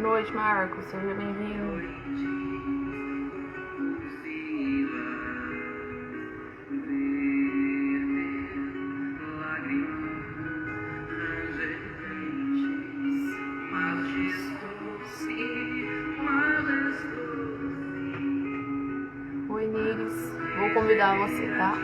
noite, Marcos. Seja bem-vindo. Oi, Niris. Vou convidar você, tá?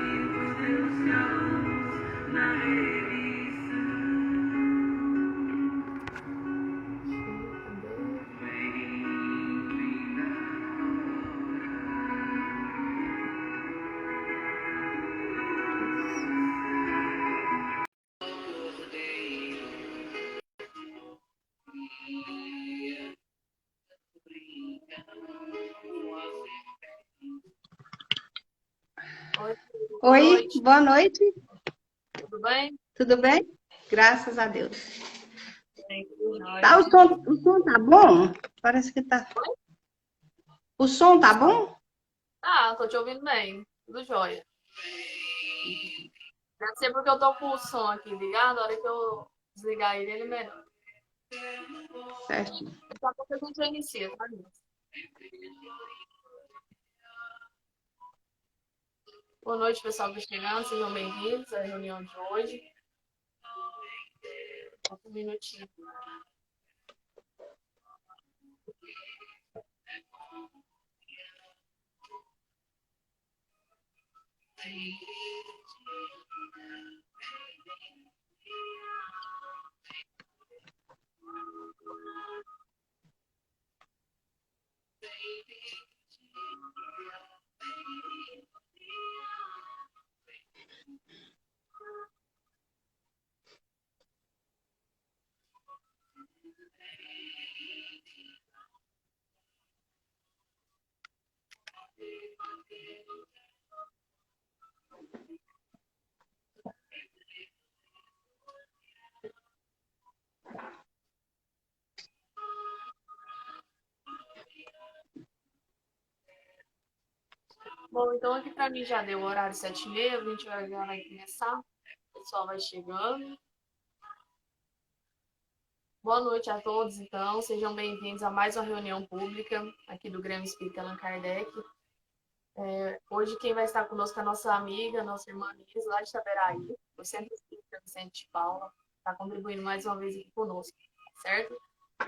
Oi, boa Oi, noite. boa noite. Tudo bem? Tudo bem? Graças a Deus. Bem, tudo Tá, jóia. o som tá bom? Parece que tá. Oi? O som tá bom? Tô te ouvindo bem. Tudo jóia. Deve ser porque eu tô com o som aqui ligado. A hora que eu desligar ele melhor. Certo. Daqui a pouco a gente já inicia, tá, Niris? Boa noite, pessoal que está chegando. Sejam bem-vindos à reunião de hoje. Só um minutinho. Bom, então aqui para mim já deu o horário 7h30, 20 horas já vai começar. O pessoal vai chegando. Boa noite a todos, então. Sejam bem-vindos a mais uma reunião pública aqui do Grêmio Espírita Allan Kardec. Hoje quem vai estar conosco é a nossa amiga, nossa irmã Liz, lá de Itaberaí, do Centro Espírita Vicente de Paula, está contribuindo mais uma vez aqui conosco, certo?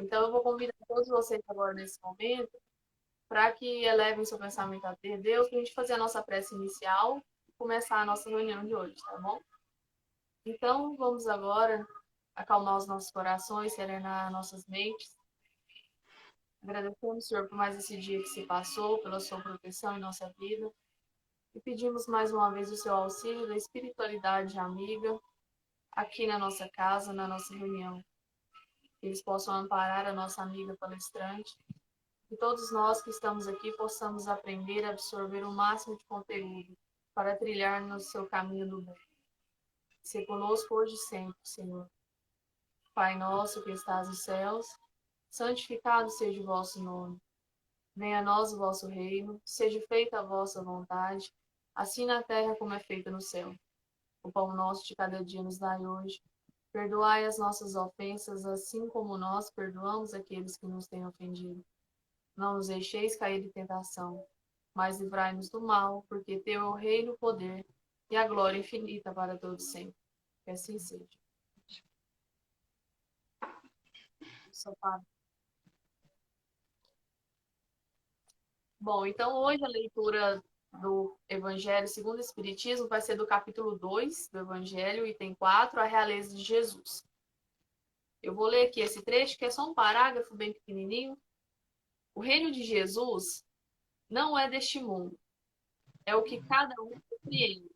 Então eu vou convidar todos vocês agora nesse momento para que elevem seu pensamento a Deus, para a gente fazer a nossa prece inicial e começar a nossa reunião de hoje, tá bom? Então vamos agora acalmar os nossos corações, serenar nossas mentes. Agradecemos, Senhor, por mais esse dia que se passou, pela sua proteção em nossa vida. E pedimos mais uma vez o seu auxílio da espiritualidade amiga aqui na nossa casa, na nossa reunião. Que eles possam amparar a nossa amiga palestrante. Que todos nós que estamos aqui possamos aprender a absorver o máximo de conteúdo para trilhar no seu caminho do bem. Se conosco hoje e sempre, Senhor. Pai nosso que estás nos céus, santificado seja o vosso nome. Venha a nós o vosso reino, seja feita a vossa vontade, assim na terra como é feita no céu. O pão nosso de cada dia nos dai hoje. Perdoai as nossas ofensas, assim como nós perdoamos aqueles que nos têm ofendido. Não nos deixeis cair em tentação, mas livrai-nos do mal, porque teu é o reino, o poder e a glória infinita para todos sempre. Que assim seja. Bom, então hoje a leitura do Evangelho segundo o Espiritismo vai ser do capítulo 2 do Evangelho, item 4, a realeza de Jesus. Eu vou ler aqui esse trecho, que é só um parágrafo bem pequenininho. O reino de Jesus não é deste mundo, é o que cada um compreende,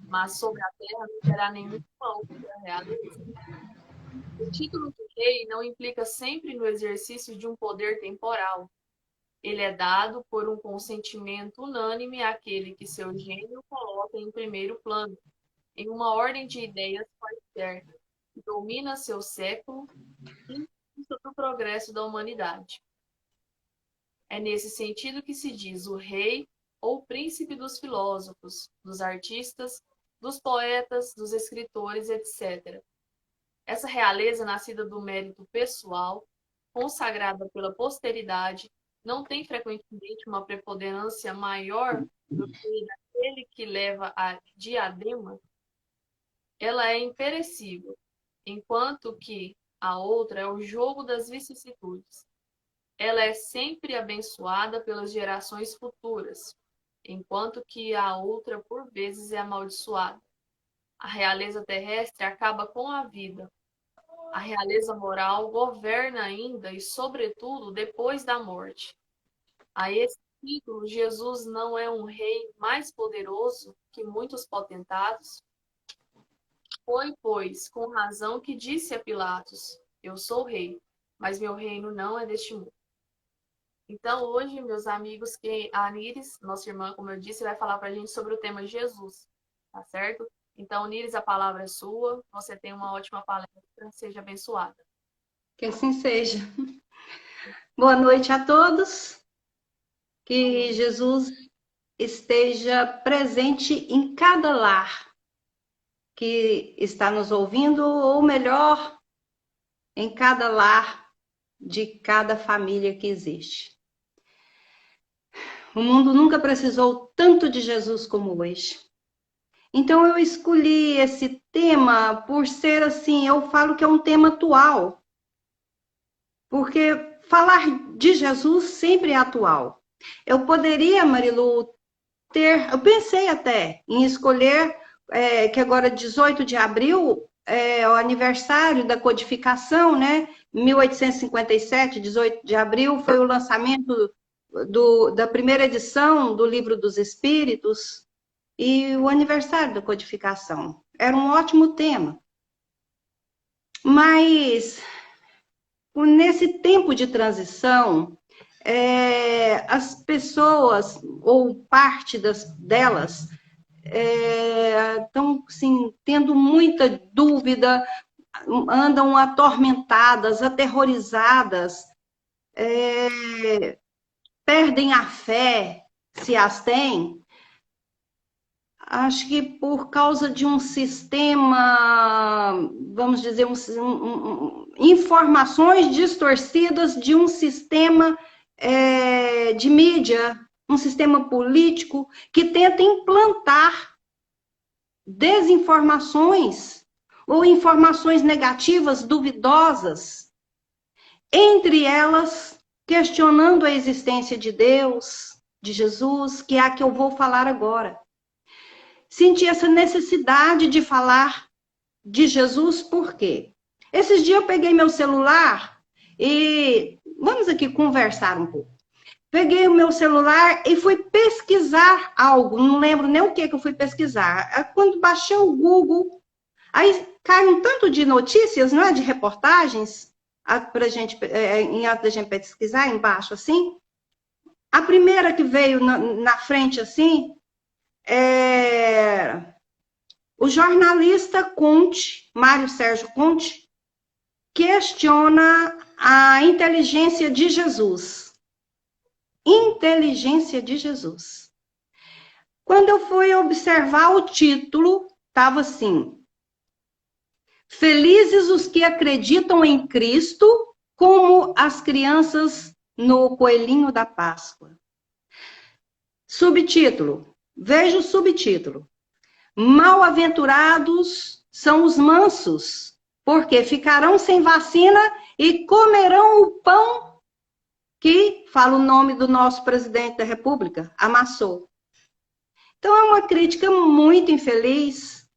mas sobre a terra não terá nenhuma outra realeza. O título de rei não implica sempre no exercício de um poder temporal. Ele é dado por um consentimento unânime àquele que seu gênio coloca em primeiro plano, em uma ordem de ideias quaisquer, que domina seu século e sobre o progresso da humanidade. É nesse sentido que se diz o rei ou príncipe dos filósofos, dos artistas, dos poetas, dos escritores, etc. Essa realeza, nascida do mérito pessoal, consagrada pela posteridade, não tem frequentemente uma preponderância maior do que aquele que leva a diadema, ela é imperecível, enquanto que a outra é o jogo das vicissitudes. Ela é sempre abençoada pelas gerações futuras, enquanto que a outra, por vezes, é amaldiçoada. A realeza terrestre acaba com a vida. A realeza moral governa ainda e, sobretudo, depois da morte. A esse título, Jesus não é um rei mais poderoso que muitos potentados? Foi, pois, com razão que disse a Pilatos: Eu sou rei, mas meu reino não é deste mundo. Então, hoje, meus amigos, que a Níris, nossa irmã, como eu disse, vai falar para a gente sobre o tema Jesus, tá certo? Então, Níris, a palavra é sua. Você tem uma ótima palestra. Seja abençoada. Que assim seja. Boa noite a todos. Que Jesus esteja presente em cada lar que está nos ouvindo, ou melhor, em cada lar de cada família que existe. O mundo nunca precisou tanto de Jesus como hoje. Então eu escolhi esse tema por ser assim, eu falo que é um tema atual. Porque falar de Jesus sempre é atual. Eu poderia, Marilu, eu pensei até em escolher, que agora 18 de abril é o aniversário da codificação, né? 1857, 18 de abril, foi o lançamento da primeira edição do Livro dos Espíritos e o aniversário da codificação. Era um ótimo tema. Mas, nesse tempo de transição, as pessoas, ou parte delas, estão assim, tendo muita dúvida, andam atormentadas, aterrorizadas, perdem a fé, se as têm. Acho que por causa de um sistema, vamos dizer, informações distorcidas de um sistema de mídia, um sistema político que tenta implantar desinformações ou informações negativas, duvidosas, entre elas questionando a existência de Deus, de Jesus, que é a que eu vou falar agora. Senti essa necessidade de falar de Jesus, por quê? Esses dias eu peguei meu celular e vamos aqui conversar um pouco. Peguei o meu celular e fui pesquisar algo, não lembro nem o que eu fui pesquisar. Quando baixei o Google, aí cai um tanto de notícias, não é? De reportagens, pra gente, em hora da gente pesquisar, embaixo assim. A primeira que veio na frente assim, o jornalista Conte, Mário Sérgio Conte, questiona a inteligência de Jesus. Inteligência de Jesus. Quando eu fui observar o título, estava assim: Felizes os que acreditam em Cristo, como as crianças no coelhinho da Páscoa. Subtítulo, veja o subtítulo. Mal-aventurados são os mansos, porque ficarão sem vacina e comerão o pão que, fala o nome do nosso presidente da República, amassou. Então é uma crítica muito infeliz.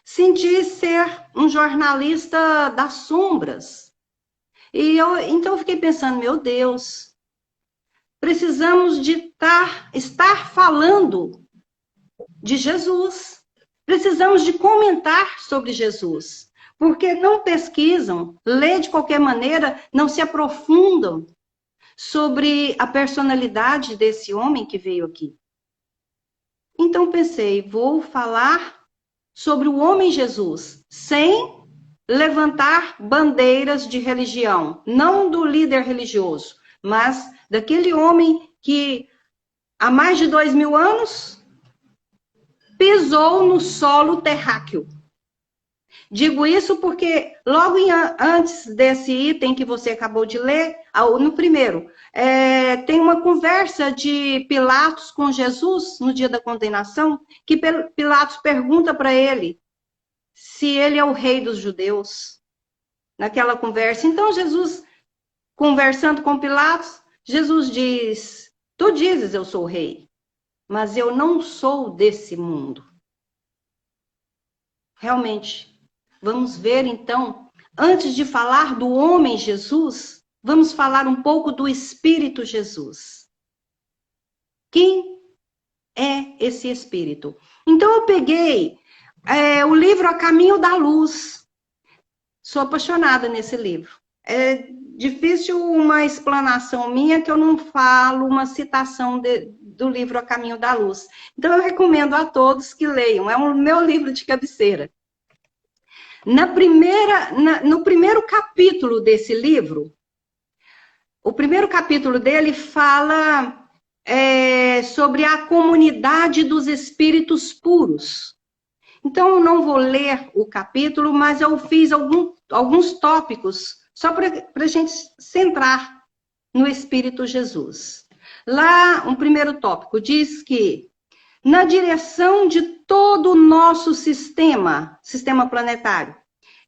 Senti ser um jornalista das sombras. Então eu fiquei pensando, meu Deus, precisamos de estar falando de Jesus. Precisamos de comentar sobre Jesus. Porque não pesquisam, lê de qualquer maneira, não se aprofundam sobre a personalidade desse homem que veio aqui. Então pensei, vou falar sobre o homem Jesus, sem levantar bandeiras de religião, não do líder religioso, mas daquele homem que há mais de 2000 anos pisou no solo terráqueo. Digo isso porque logo antes desse item que você acabou de ler, No primeiro, tem uma conversa de Pilatos com Jesus no dia da condenação, que Pilatos pergunta para ele se ele é o rei dos judeus, naquela conversa. Então, Jesus, conversando com Pilatos, Jesus diz, tu dizes eu sou o rei, mas eu não sou desse mundo. Realmente, vamos ver então, antes de falar do homem Jesus, vamos falar um pouco do Espírito Jesus. Quem é esse Espírito? Então eu peguei o livro A Caminho da Luz. Sou apaixonada nesse livro. É difícil uma explanação minha que eu não falo uma citação do livro A Caminho da Luz. Então eu recomendo a todos que leiam. É o meu livro de cabeceira. No primeiro capítulo desse livro, o primeiro capítulo dele fala sobre a comunidade dos espíritos puros. Então, eu não vou ler o capítulo, mas eu fiz alguns tópicos só para a gente centrar no Espírito Jesus. Lá, um primeiro tópico diz que na direção de todo o nosso sistema planetário,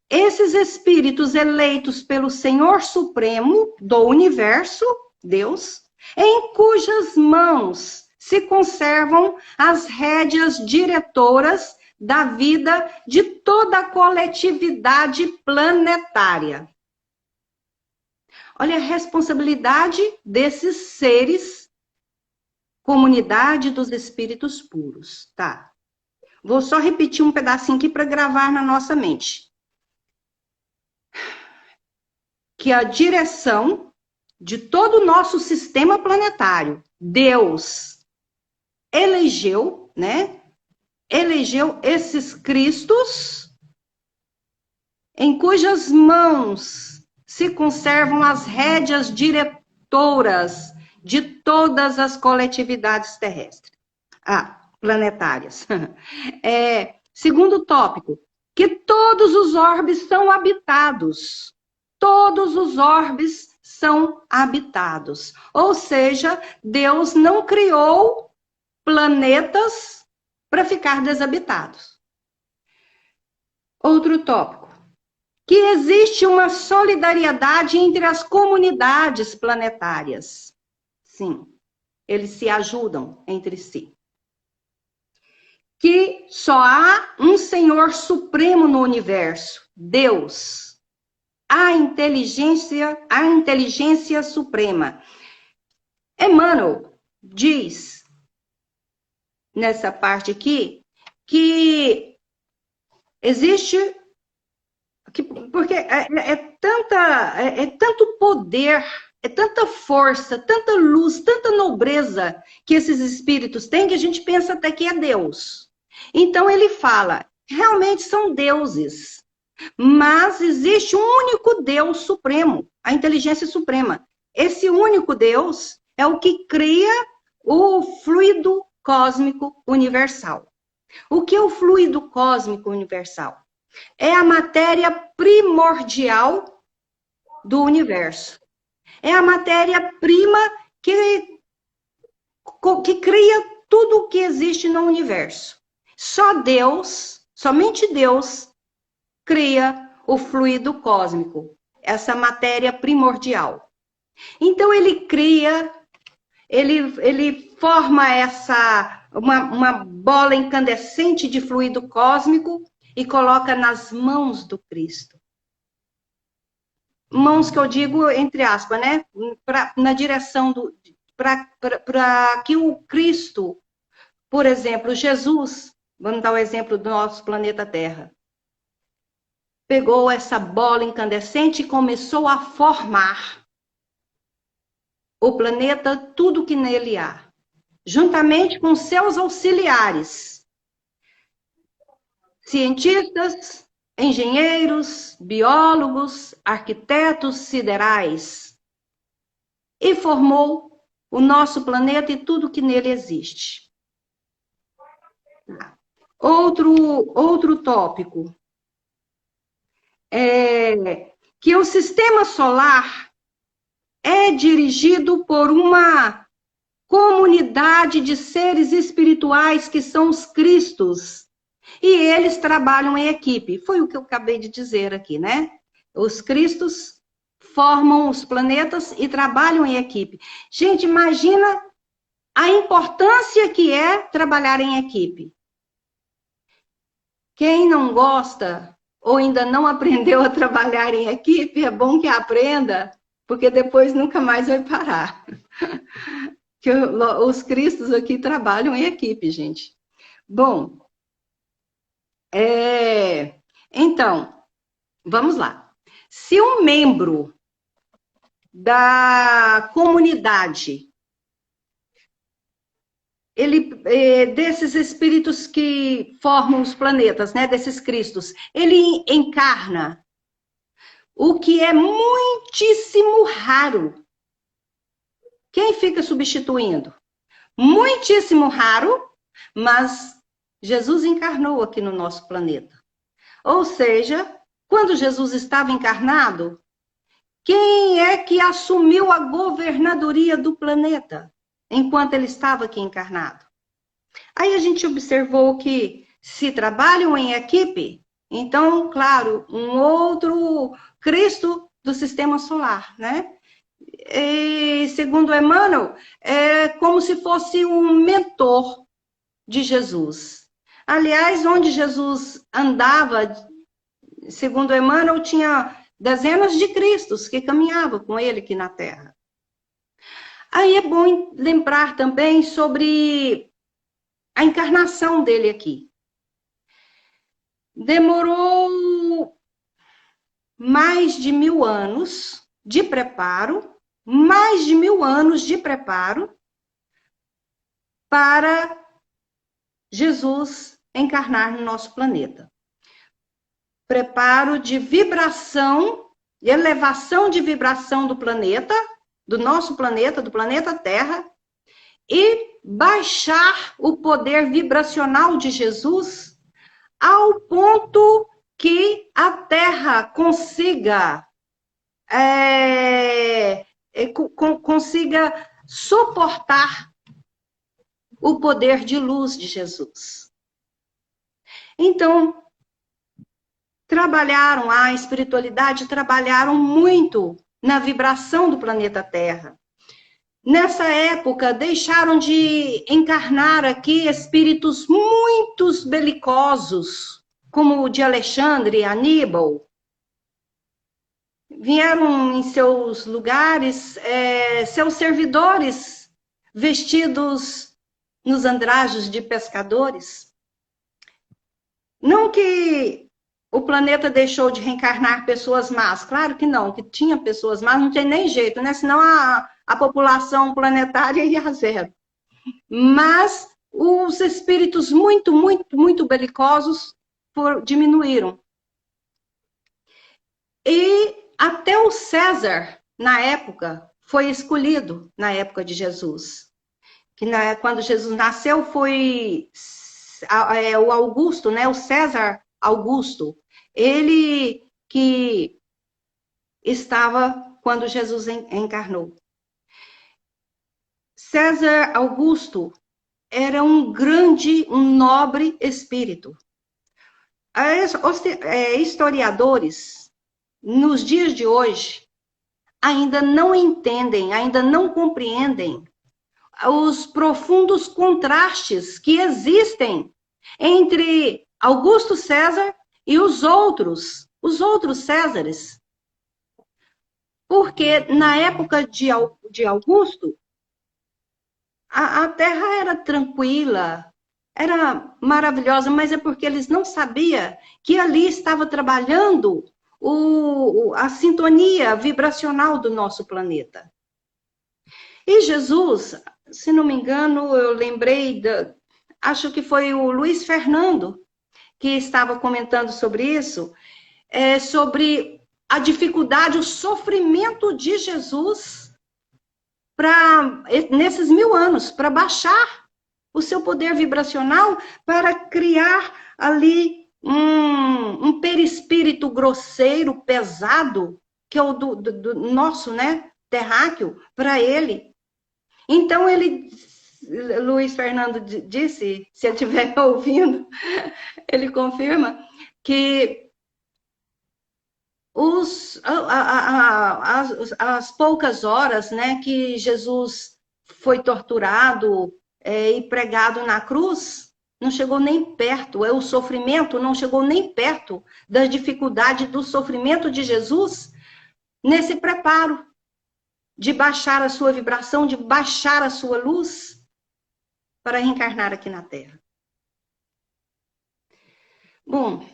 esses espíritos eleitos pelo Senhor Supremo do Universo, Deus, em cujas mãos se conservam as rédeas diretoras da vida de toda a coletividade planetária. Olha a responsabilidade desses seres, comunidade dos espíritos puros, tá? Vou só repetir um pedacinho aqui para gravar na nossa mente. Que a direção de todo o nosso sistema planetário, Deus elegeu, né? Elegeu esses Cristos em cujas mãos se conservam as rédeas diretoras de todas as coletividades terrestres, planetárias. Segundo tópico, que todos os orbes são habitados. Todos os orbes são habitados. Ou seja, Deus não criou planetas para ficar desabitados. Outro tópico. Que existe uma solidariedade entre as comunidades planetárias. Sim, eles se ajudam entre si. Que só há um Senhor Supremo no universo, Deus. A inteligência suprema. Emmanuel diz, nessa parte aqui, que existe, porque é tanto poder, é tanta força, tanta luz, tanta nobreza que esses espíritos têm, que a gente pensa até que é Deus. Então ele fala, realmente são deuses. Mas existe um único Deus supremo, a inteligência suprema. Esse único Deus é o que cria o fluido cósmico universal. O que é o fluido cósmico universal? É a matéria primordial do universo. É a matéria-prima que cria tudo o que existe no universo. Só Deus, somente Deus, cria o fluido cósmico, essa matéria primordial. Então ele cria, ele forma uma bola incandescente de fluido cósmico e coloca nas mãos do Cristo. Mãos que eu digo entre aspas, né? Na direção para que o Cristo, por exemplo, Jesus, vamos dar o exemplo do nosso planeta Terra, pegou essa bola incandescente e começou a formar o planeta, tudo que nele há, juntamente com seus auxiliares, cientistas, engenheiros, biólogos, arquitetos siderais, e formou o nosso planeta e tudo que nele existe. Outro tópico. Que o sistema solar é dirigido por uma comunidade de seres espirituais que são os Cristos. E eles trabalham em equipe. Foi o que eu acabei de dizer aqui, né? Os Cristos formam os planetas e trabalham em equipe. Gente, imagina a importância que é trabalhar em equipe. Quem não gosta ou ainda não aprendeu a trabalhar em equipe, é bom que aprenda, porque depois nunca mais vai parar. Que os Cristos aqui trabalham em equipe, gente. Bom, então, vamos lá. Se um membro da comunidade, desses espíritos que formam os planetas, né, desses Cristos, ele encarna, o que é muitíssimo raro. Quem fica substituindo? Muitíssimo raro, mas Jesus encarnou aqui no nosso planeta. Ou seja, quando Jesus estava encarnado, quem é que assumiu a governadoria do planeta enquanto ele estava aqui encarnado? Aí a gente observou que se trabalham em equipe, então, claro, um outro Cristo do sistema solar, né? E, segundo Emmanuel, é como se fosse um mentor de Jesus. Aliás, onde Jesus andava, segundo Emmanuel, tinha dezenas de Cristos que caminhavam com ele aqui na Terra. Aí é bom lembrar também sobre a encarnação dele aqui. Demorou mais de 1000 anos de preparo, mais de 1000 anos de preparo para Jesus encarnar no nosso planeta. Preparo de vibração, elevação de vibração do planeta, do nosso planeta, do planeta Terra, e baixar o poder vibracional de Jesus ao ponto que a Terra consiga suportar o poder de luz de Jesus. Então, a espiritualidade trabalharam muito na vibração do planeta Terra. Nessa época, deixaram de encarnar aqui espíritos muito belicosos, como o de Alexandre e Aníbal. Vieram em seus lugares seus servidores vestidos nos andrajos de pescadores. Não que o planeta deixou de reencarnar pessoas más, claro que não, que tinha pessoas más, não tem nem jeito, né? Senão a população planetária ia a zero. Mas os espíritos muito, muito, muito belicosos diminuíram. E até o César, na época, foi escolhido, na época de Jesus. Quando Jesus nasceu, foi o Augusto, né? O César Augusto. Ele que estava quando Jesus encarnou. César Augusto era um nobre espírito. Historiadores, nos dias de hoje, ainda não entendem, ainda não compreendem os profundos contrastes que existem entre Augusto César e os outros Césares. Porque na época de Augusto, a Terra era tranquila, era maravilhosa, mas é porque eles não sabiam que ali estava trabalhando a sintonia vibracional do nosso planeta. E Jesus, se não me engano, eu lembrei, acho que foi o Luiz Fernando que estava comentando sobre isso, sobre a dificuldade, o sofrimento de Jesus nesses 1000 anos, para baixar o seu poder vibracional, para criar ali um perispírito grosseiro, pesado, que é o do nosso, né? terráqueo para ele. Então, Luiz Fernando disse, se ele estiver ouvindo, ele confirma que as poucas horas, né, que Jesus foi torturado e pregado na cruz, não chegou nem perto, o sofrimento não chegou nem perto da dificuldade do sofrimento de Jesus nesse preparo de baixar a sua vibração, de baixar a sua luz para reencarnar aqui na Terra. Bom,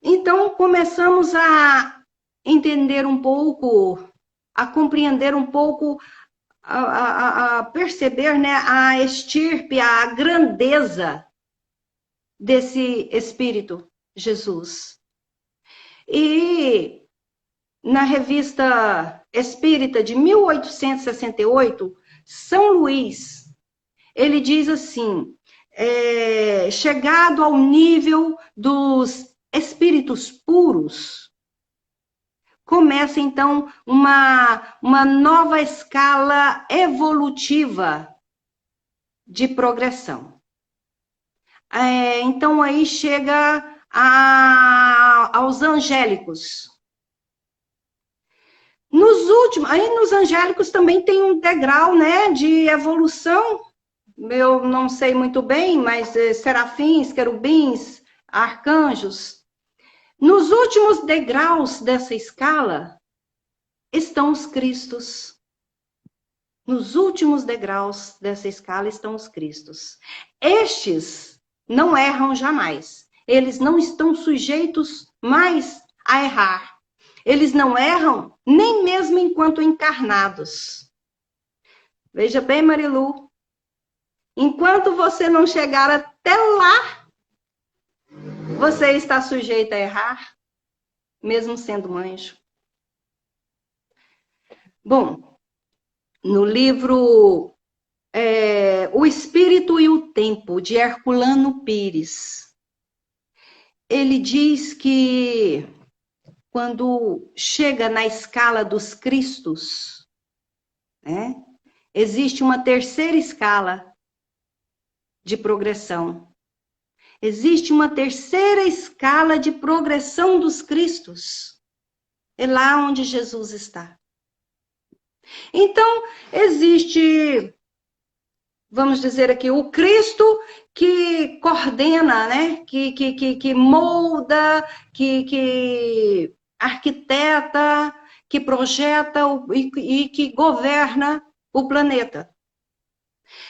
então começamos a entender um pouco, a compreender um pouco, a perceber, né, a estirpe, a grandeza desse Espírito, Jesus. E na Revista Espírita de 1868, São Luís, ele diz assim, chegado ao nível dos espíritos puros, começa então uma nova escala evolutiva de progressão. Então aí chega aos angélicos. Nos angélicos também tem um degrau, né, de evolução. Eu não sei muito bem, mas serafins, querubins, arcanjos. Nos últimos degraus dessa escala estão os Cristos. Nos últimos degraus dessa escala estão os Cristos. Estes não erram jamais. Eles não estão sujeitos mais a errar. Eles não erram nem mesmo enquanto encarnados. Veja bem, Marilu, enquanto você não chegar até lá, você está sujeito a errar, mesmo sendo um anjo. Bom, no livro O Espírito e o Tempo, de Herculano Pires, ele diz que quando chega na escala dos Cristos, né, existe uma terceira escala de progressão. Existe uma terceira escala de progressão dos Cristos. É lá onde Jesus está. Então, existe, vamos dizer aqui, o Cristo que coordena, né? que molda, que arquiteta, que projeta e que governa o planeta.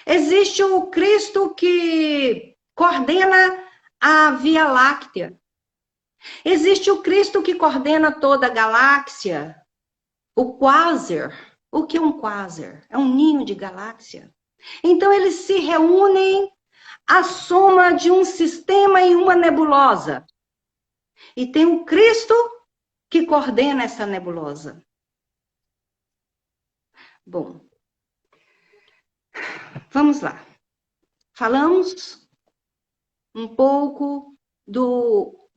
Existe o Cristo que coordena a Via Láctea. Existe o Cristo que coordena toda a galáxia, o quasar. O que é um quasar? É um ninho de galáxia. Então, eles se reúnem à soma de um sistema e uma nebulosa. E tem um Cristo que coordena essa nebulosa. Bom, vamos lá. Falamos um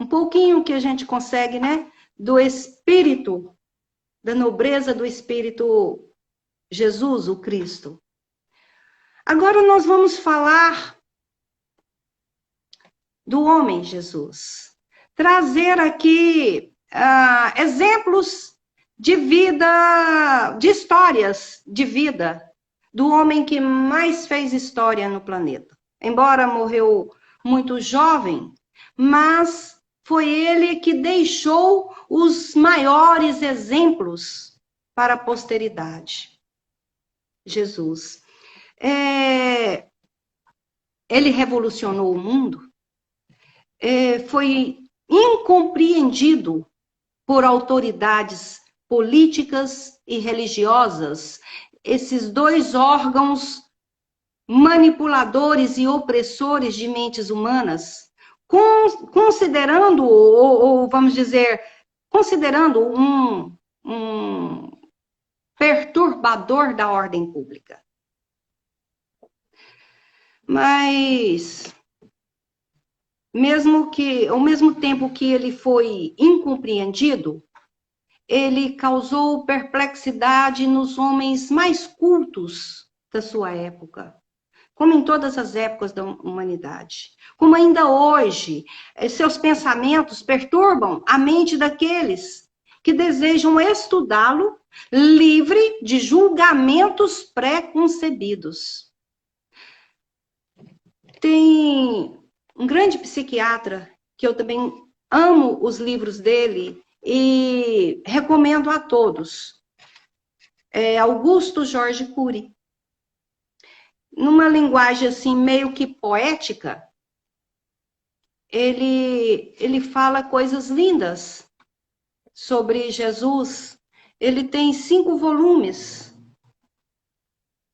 pouquinho que a gente consegue, né? Do espírito, da nobreza do espírito Jesus, o Cristo. Agora nós vamos falar do homem Jesus. Trazer aqui exemplos de vida, de histórias de vida do homem que mais fez história no planeta. Embora morreu muito jovem, mas foi ele que deixou os maiores exemplos para a posteridade. Jesus. Ele revolucionou o mundo, foi incompreendido por autoridades políticas e religiosas, esses dois órgãos manipuladores e opressores de mentes humanas, considerando, ou vamos dizer, considerando um perturbador da ordem pública. Mas, ao mesmo tempo que ele foi incompreendido, ele causou perplexidade nos homens mais cultos da sua época, como em todas as épocas da humanidade. Como ainda hoje, seus pensamentos perturbam a mente daqueles que desejam estudá-lo livre de julgamentos pré-concebidos. Tem um grande psiquiatra que eu também amo os livros dele e recomendo a todos. É Augusto Jorge Cury. Numa linguagem assim meio que poética, ele fala coisas lindas sobre Jesus. Ele tem 5 volumes.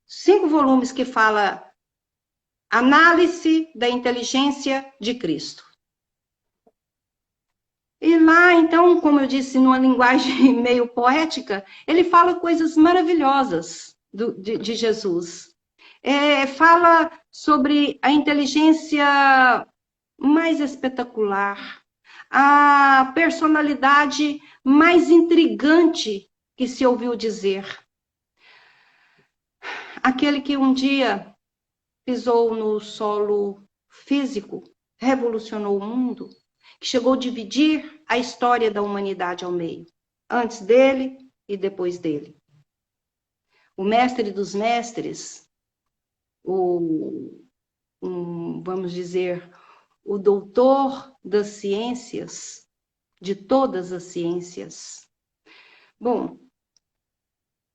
5 volumes que fala Análise da Inteligência de Cristo. E lá, então, como eu disse, numa linguagem meio poética, ele fala coisas maravilhosas de Jesus. Fala sobre a inteligência mais espetacular, a personalidade mais intrigante que se ouviu dizer. Aquele que um dia pisou no solo físico, revolucionou o mundo, que chegou a dividir a história da humanidade ao meio, antes dele e depois dele. O mestre dos mestres, vamos dizer, o doutor das ciências, de todas as ciências. Bom,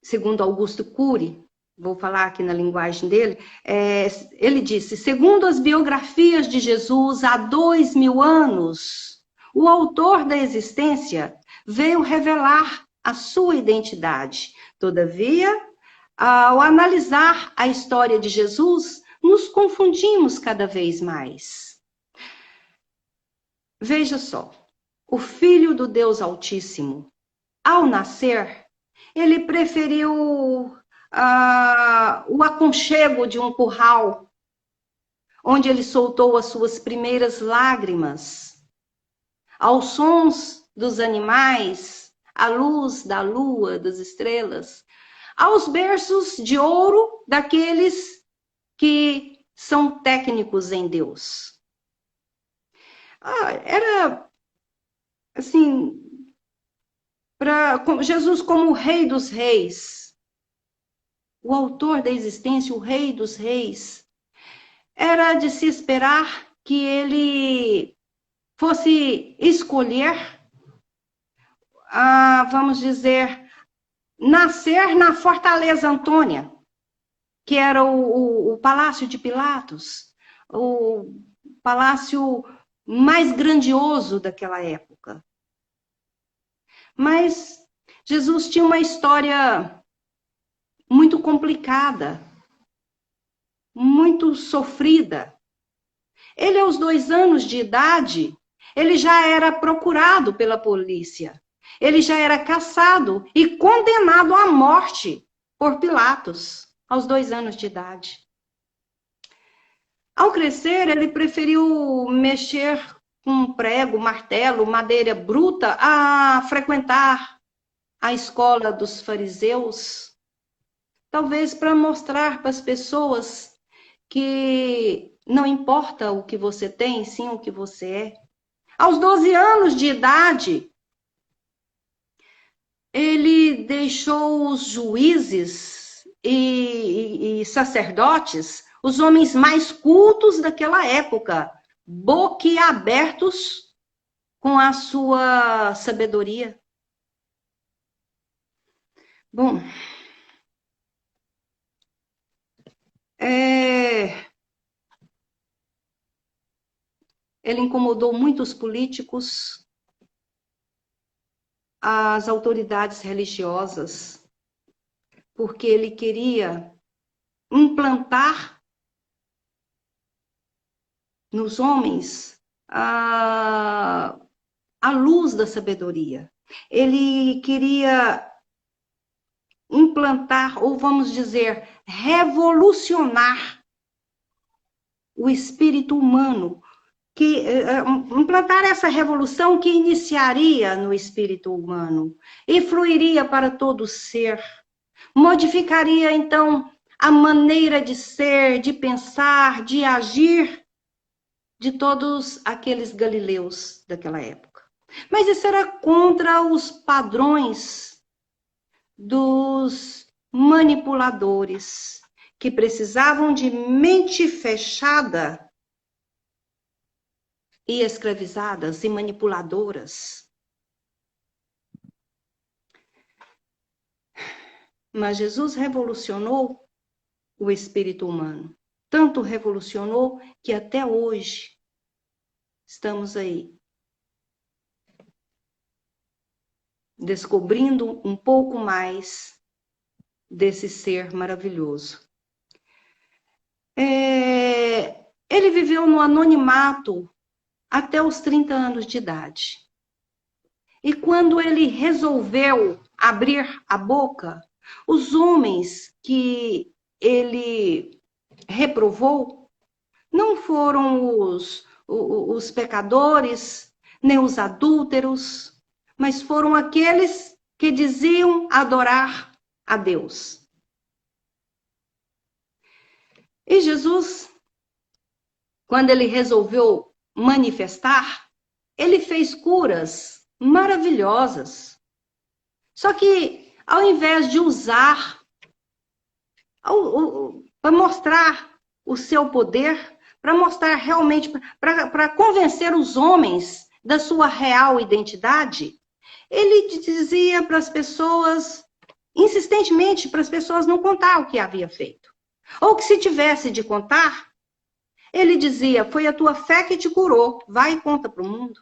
segundo Augusto Cury, vou falar aqui na linguagem dele, ele disse, segundo as biografias de Jesus há 2000 anos, o autor da existência veio revelar a sua identidade. Todavia, ao analisar a história de Jesus, nos confundimos cada vez mais. Veja só, o Filho do Deus Altíssimo, ao nascer, ele preferiu o aconchego de um curral, onde ele soltou as suas primeiras lágrimas, aos sons dos animais, à luz da lua, das estrelas, aos berços de ouro daqueles que são técnicos em Deus. Era, assim, para Jesus como o Rei dos Reis, o autor da existência, o Rei dos Reis, era de se esperar que ele fosse escolher, vamos dizer, nascer na Fortaleza Antônia, que era o Palácio de Pilatos, o palácio mais grandioso daquela época. Mas Jesus tinha uma história muito complicada, muito sofrida. Ele, aos 2 anos de idade, ele já era procurado pela polícia. Ele já era caçado e condenado à morte por Pilatos, aos 2 anos de idade. Ao crescer, ele preferiu mexer com prego, martelo, madeira bruta, a frequentar a escola dos fariseus, talvez para mostrar para as pessoas que não importa o que você tem, sim o que você é. Aos 12 anos de idade, ele deixou os juízes e sacerdotes, os homens mais cultos daquela época, boquiabertos com a sua sabedoria. Bom, ele incomodou muitos políticos, as autoridades religiosas, porque ele queria implantar nos homens a luz da sabedoria. Ele queria implantar, ou vamos dizer, revolucionar o espírito humano, implantar essa revolução que iniciaria no espírito humano e fluiria para todo ser, modificaria então a maneira de ser, de pensar, de agir de todos aqueles galileus daquela época. Mas isso era contra os padrões dos manipuladores, que precisavam de mente fechada e escravizadas e manipuladoras. Mas Jesus revolucionou o espírito humano. Tanto revolucionou que até hoje estamos aí descobrindo um pouco mais desse ser maravilhoso. Ele viveu no anonimato até os 30 anos de idade. E quando ele resolveu abrir a boca, os homens que ele reprovou não foram os pecadores, nem os adúlteros, mas foram aqueles que diziam adorar a Deus. E Jesus, quando ele resolveu manifestar, ele fez curas maravilhosas. Só que, ao invés de usar para mostrar o seu poder, para mostrar realmente, para convencer os homens da sua real identidade, ele dizia para as pessoas, insistentemente, para as pessoas não contar o que havia feito. Ou que se tivesse de contar, ele dizia, foi a tua fé que te curou, vai e conta para o mundo.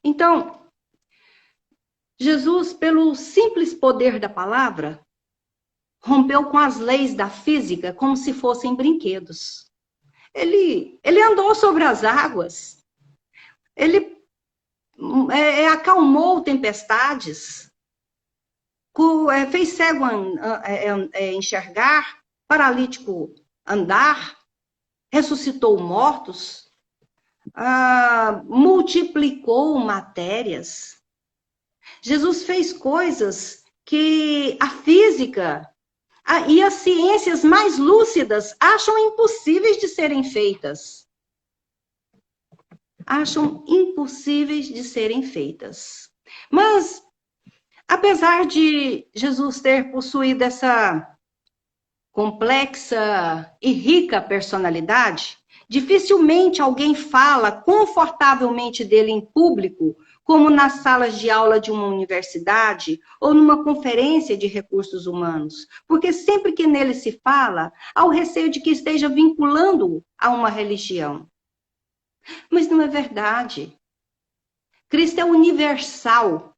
Então, Jesus, pelo simples poder da palavra, rompeu com as leis da física como se fossem brinquedos. Ele andou sobre as águas, ele acalmou tempestades, fez cego enxergar, paralítico andar, ressuscitou mortos, multiplicou matérias. Jesus fez coisas que a física e as ciências mais lúcidas acham impossíveis de serem feitas. Acham impossíveis de serem feitas. Mas, apesar de Jesus ter possuído essa complexa e rica personalidade, dificilmente alguém fala confortavelmente dele em público, como nas salas de aula de uma universidade ou numa conferência de recursos humanos, porque sempre que nele se fala, há o receio de que esteja vinculando-o a uma religião. Mas não é verdade. Cristo é universal.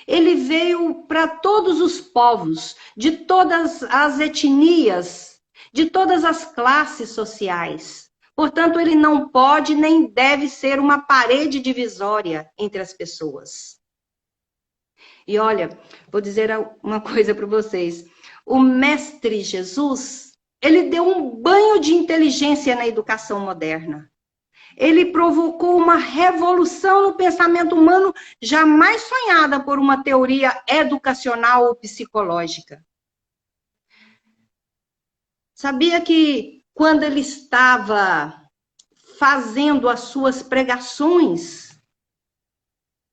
Ele veio para todos os povos, de todas as etnias, de todas as classes sociais. Portanto, ele não pode nem deve ser uma parede divisória entre as pessoas. E olha, vou dizer uma coisa para vocês. O Mestre Jesus, ele deu um banho de inteligência na educação moderna. Ele provocou uma revolução no pensamento humano jamais sonhada por uma teoria educacional ou psicológica. Sabia que quando ele estava fazendo as suas pregações,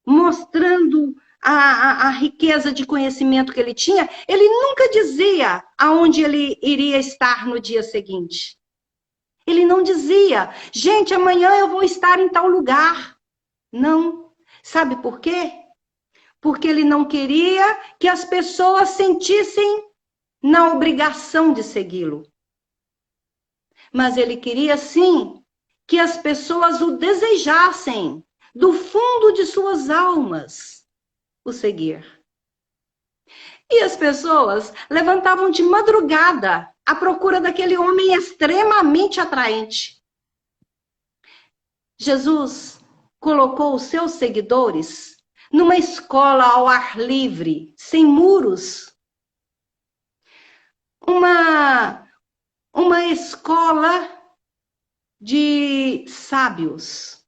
mostrando a riqueza de conhecimento que ele tinha, ele nunca dizia aonde ele iria estar no dia seguinte. Ele não dizia, gente, amanhã eu vou estar em tal lugar. Não. Sabe por quê? Porque ele não queria que as pessoas sentissem na obrigação de segui-lo. Mas ele queria, sim, que as pessoas o desejassem, do fundo de suas almas, o seguir. E as pessoas levantavam de madrugada à procura daquele homem extremamente atraente. Jesus colocou os seus seguidores numa escola ao ar livre, sem muros. Uma escola de sábios,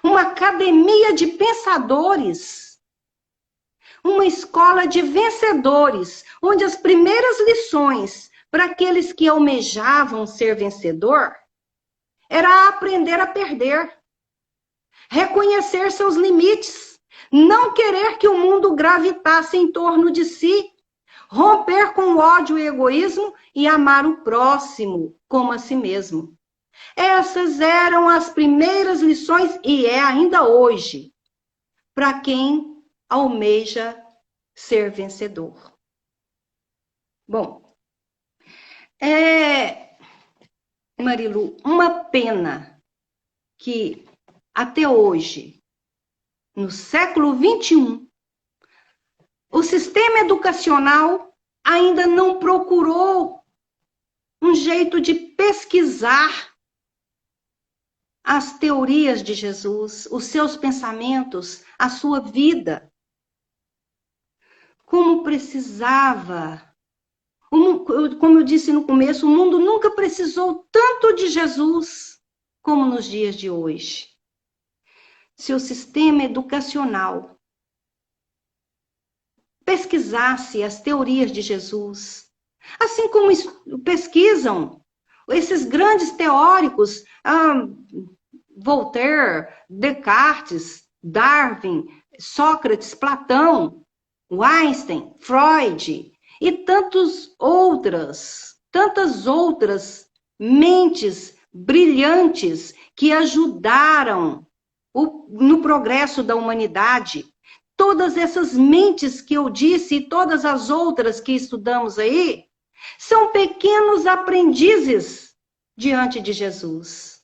uma academia de pensadores, uma escola de vencedores, onde as primeiras lições para aqueles que almejavam ser vencedor era aprender a perder, reconhecer seus limites, não querer que o mundo gravitasse em torno de si, romper com o ódio e egoísmo e amar o próximo como a si mesmo. Essas eram as primeiras lições, e é ainda hoje, para quem almeja ser vencedor. Bom, Marilu, uma pena que até hoje, no século XXI, o sistema educacional ainda não procurou um jeito de pesquisar as teorias de Jesus, os seus pensamentos, a sua vida. Como precisava. Como eu disse no começo, o mundo nunca precisou tanto de Jesus como nos dias de hoje. Se o sistema educacional pesquisasse as teorias de Jesus, assim como pesquisam esses grandes teóricos, Voltaire, Descartes, Darwin, Sócrates, Platão, Einstein, Freud e tantas outras mentes brilhantes que ajudaram no progresso da humanidade. Todas essas mentes que eu disse e todas as outras que estudamos aí são pequenos aprendizes diante de Jesus.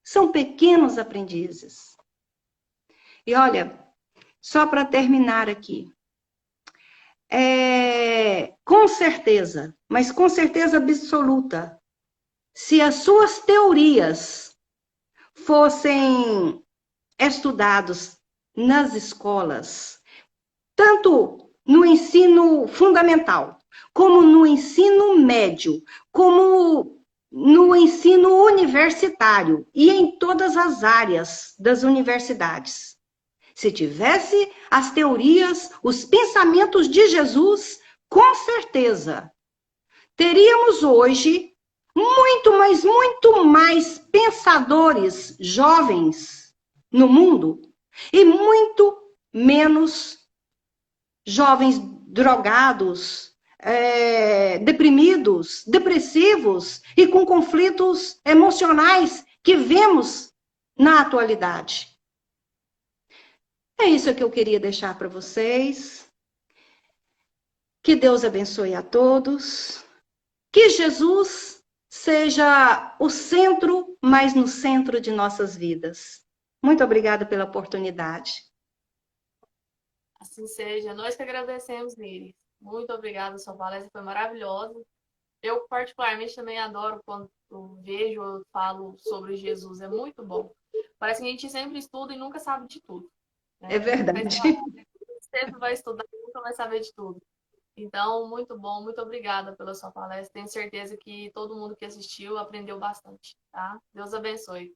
São pequenos aprendizes. E olha, só para terminar aqui, com certeza, mas com certeza absoluta, se as suas teorias fossem estudados nas escolas, tanto no ensino fundamental, como no ensino médio, como no ensino universitário e em todas as áreas das universidades. Se tivesse as teorias, os pensamentos de Jesus, com certeza, teríamos hoje muito, mas muito mais pensadores jovens no mundo e muito menos jovens drogados, deprimidos, depressivos e com conflitos emocionais que vemos na atualidade. É isso que eu queria deixar para vocês. Que Deus abençoe a todos. Que Jesus seja o centro, mas no centro de nossas vidas. Muito obrigada pela oportunidade. Assim seja. Nós que agradecemos, Miri. Muito obrigada, sua palestra foi maravilhosa. Eu, particularmente, também adoro quando eu vejo ou falo sobre Jesus. É muito bom. Parece que a gente sempre estuda e nunca sabe de tudo. Né? É verdade. Sempre vai estudar e nunca vai saber de tudo. Então, muito bom. Muito obrigada pela sua palestra. Tenho certeza que todo mundo que assistiu aprendeu bastante. Tá? Deus abençoe.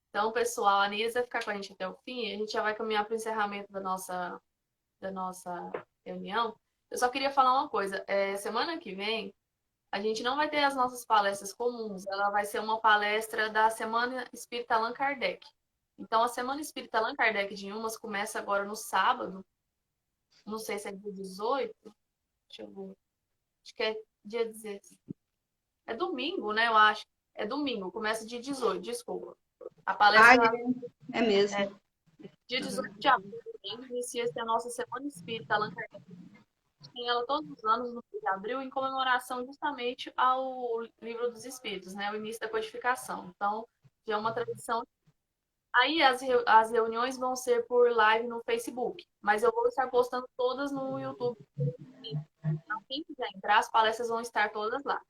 Então, pessoal, a Nisa vai ficar com a gente até o fim. A gente já vai caminhar para o encerramento da nossa reunião. Eu só queria falar uma coisa. Semana que vem, a gente não vai ter as nossas palestras comuns. Ela vai ser uma palestra da Semana Espírita Allan Kardec. Então, a Semana Espírita Allan Kardec de Umas começa agora no sábado. Não sei se é dia 18. Deixa eu ver. Acho que é dia 16. É domingo, né? Eu acho. É domingo. Começa dia 18, desculpa. A palestra... é mesmo. Dia 18 de abril, inicia-se a nossa Semana Espírita Allan Kardec. Tem ela todos os anos, no mês de abril, em comemoração justamente ao Livro dos Espíritos, né? O início da codificação. Então, já é uma tradição. Aí as reuniões vão ser por live no Facebook, mas eu vou estar postando todas no YouTube. Então, quem quiser entrar, as palestras vão estar todas lá.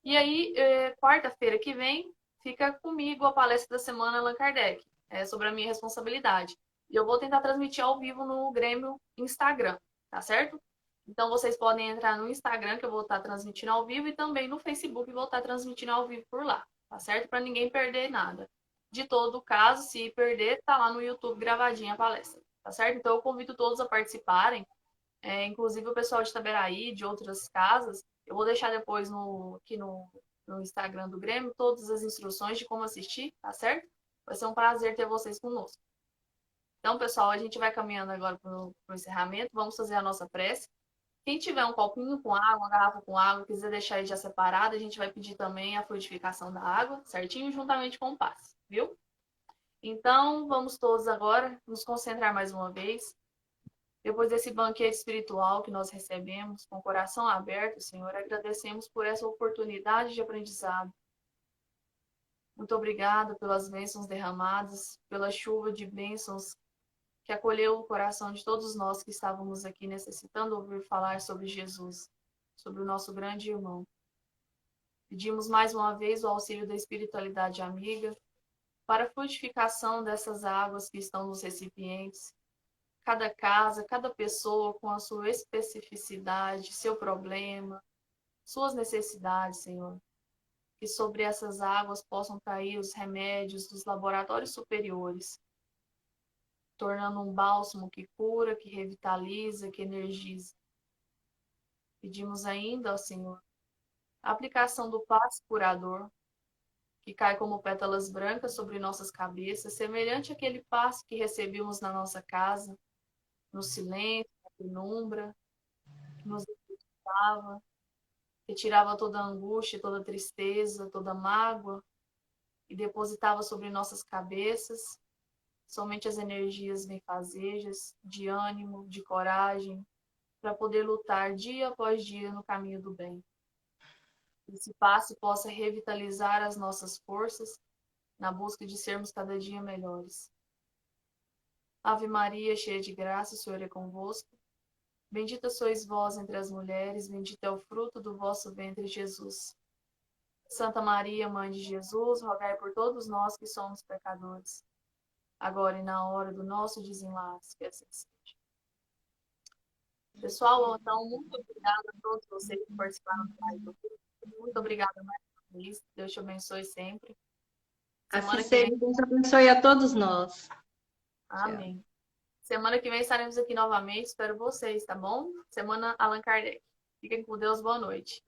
E aí, quarta-feira que vem, fica comigo a palestra da Semana Allan Kardec, sobre a minha responsabilidade. E eu vou tentar transmitir ao vivo no Grêmio Instagram, tá certo? Então, vocês podem entrar no Instagram, que eu vou estar transmitindo ao vivo, e também no Facebook, vou estar transmitindo ao vivo por lá, tá certo? Para ninguém perder nada. De todo caso, se perder, tá lá no YouTube gravadinha a palestra, tá certo? Então, eu convido todos a participarem, inclusive o pessoal de Itaberaí, de outras casas. Eu vou deixar depois aqui no Instagram do Grêmio todas as instruções de como assistir, tá certo? Vai ser um prazer ter vocês conosco. Então, pessoal, a gente vai caminhando agora para o encerramento. Vamos fazer a nossa prece. Quem tiver um copinho com água, uma garrafa com água, quiser deixar aí já separado, a gente vai pedir também a fluidificação da água, certinho, juntamente com o passe, viu? Então, vamos todos agora nos concentrar mais uma vez. Depois desse banquete espiritual que nós recebemos, com o coração aberto, Senhor, agradecemos por essa oportunidade de aprendizado. Muito obrigada pelas bênçãos derramadas, pela chuva de bênçãos que acolheu o coração de todos nós que estávamos aqui necessitando ouvir falar sobre Jesus, sobre o nosso grande irmão. Pedimos mais uma vez o auxílio da espiritualidade amiga para a frutificação dessas águas que estão nos recipientes. Cada casa, cada pessoa com a sua especificidade, seu problema, suas necessidades, Senhor. Que sobre essas águas possam cair os remédios dos laboratórios superiores, tornando um bálsamo que cura, que revitaliza, que energiza. Pedimos ainda, ó Senhor, a aplicação do passe curador, que cai como pétalas brancas sobre nossas cabeças, semelhante àquele passe que recebemos na nossa casa, no silêncio, na penumbra, que nos edificava, que tirava toda a angústia, toda a tristeza, toda a mágoa e depositava sobre nossas cabeças somente as energias benfazejas, de ânimo, de coragem, para poder lutar dia após dia no caminho do bem. Que esse passe possa revitalizar as nossas forças na busca de sermos cada dia melhores. Ave Maria, cheia de graça, o Senhor é convosco. Bendita sois vós entre as mulheres, bendito é o fruto do vosso ventre, Jesus. Santa Maria, Mãe de Jesus, rogai por todos nós que somos pecadores, agora e na hora do nosso desenlace, que assim seja. Pessoal, então, muito obrigada a todos vocês que participaram do live do grupo. Muito obrigada mais uma vez. Deus te abençoe sempre. Assim Semana que seja, vem, Deus abençoe a todos nós. Tchau. amém. Semana que vem estaremos aqui novamente. Espero vocês, tá bom? Semana Allan Kardec. Fiquem com Deus. Boa noite.